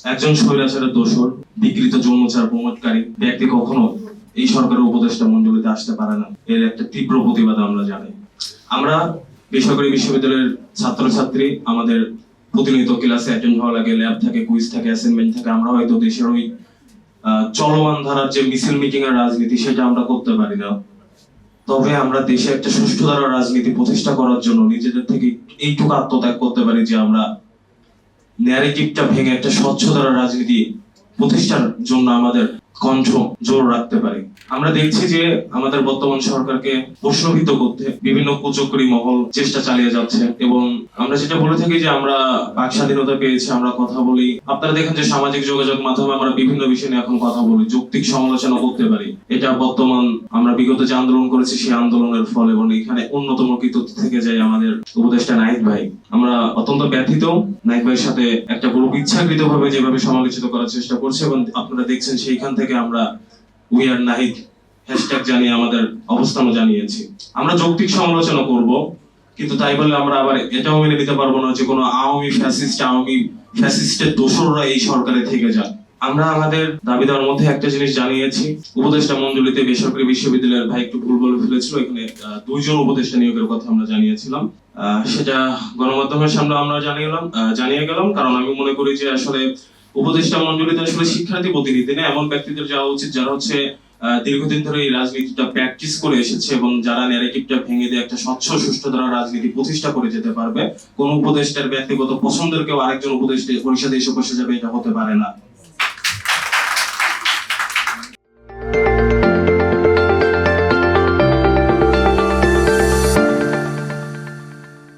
একজন স্বৈরাচারের দোসর, বিকৃত যৌনচার প্রমোটকারী ব্যক্তি কখনো এই সরকারের উপদেষ্টা মণ্ডলীতে আসতে পারে না। এর একটা তীব্র প্রতিবাদ আমরা জানাই। আমরা বেসরকারি বিশ্ববিদ্যালয়ের ছাত্রছাত্রী, আমাদের প্রতিনিয়ত ক্লাসে অ্যাটেন্ড হওয়া লাগে, ল্যাব থাকে, কুইজ থাকে, অ্যাসাইনমেন্ট থাকে। আমরা হয়তো দেশের ওই চলমান ধারার যে মিছিল মিটিং এর রাজনীতি সেটা আমরা করতে পারি না, তবে আমরা দেশে একটা সুষ্ঠু ধারার রাজনীতি প্রতিষ্ঠা করার জন্য নিজেদের থেকে এইটুকু আত্মত্যাগ করতে পারি যে আমরা ন্যারেটিভটা ভেঙে একটা স্বচ্ছ ধারার রাজনীতি প্রতিষ্ঠার জন্য আমাদের কণ্ঠ জোর রাখতে পারি। আমরা দেখছি যে আমাদের বর্তমান সরকারকে প্রশ্নবিদ্ধ করতে বিভিন্ন কুচক্রী মহল চেষ্টা চালিয়ে যাচ্ছে, এবং আমরা যেটা বলে থাকি যে আমরা বাক স্বাধীনতা পেয়েছি, আমরা কথা বলি। আপনারা দেখেন যে সামাজিক যোগাযোগ মাধ্যমে আমরা বিভিন্ন বিষয় নিয়ে এখন কথা বলি, যৌক্তিক সমালোচনা করতে পারি। এটা বর্তমান আমরা বিগত যে আন্দোলন করেছি সেই আন্দোলনের ফল, এবং এখানে অন্যতম কৃতিত্ব থেকে যায় আমাদের উপদেষ্টা নাহিদ ভাই। আমরা অত্যন্ত ব্যথিত নাহিদ ভাইয়ের সাথে একটা গ্রুপ ইচ্ছাকৃত ভাবে যেভাবে সমালোচিত করার চেষ্টা করছে, এবং আপনারা দেখছেন সেইখান থেকে আমরা উই আর নাহিদ হ্যাশট্যাগ জানিয়ে আমাদের অবস্থানও জানিয়েছি। আমরা যৌক্তিক সমালোচনা করব, কিন্তু তাই বলে আমরা আবার এটাও মেনে নিতে পারবো না যে কোনো আওয়ামী ফ্যাসিস্টের দোসররা এই সরকারে থেকে যাক। আমরা আমাদের দাবি দেওয়ার মধ্যে একটা জিনিস জানিয়েছি, উপদেষ্টা মণ্ডলীতে বেসরকারি বিশ্ববিদ্যালয়ের ভাই একটু ভুল বলে ফেলেছিল, এখানে 2 জন উপদেষ্টা নিয়োগের কথা আমরা জানিয়েছিলাম। সেটা গণমাধ্যমের সামনে আমরা জানিয়ে গেলাম, কারণ আমি মনে করি যে আসলে উপদেষ্টা মণ্ডলীতে আসলে শিক্ষার্থী প্রতিনিধি না, এমন ব্যক্তিদের যাওয়া উচিত যারা হচ্ছে দীর্ঘদিন ধরে এই রাজনীতিটা প্র্যাকটিস করে এসেছে, এবং যারা ন্যারেটিভটা ভেঙে দিয়ে একটা স্বচ্ছ সুষ্ঠু ধারা রাজনীতি প্রতিষ্ঠা করে যেতে পারবে। কোন উপদেষ্টার ব্যক্তিগত পছন্দের কেউ আরেকজন উপদেষ্টা পরিষদে এসে বসে যাবে, এটা হতে পারে না।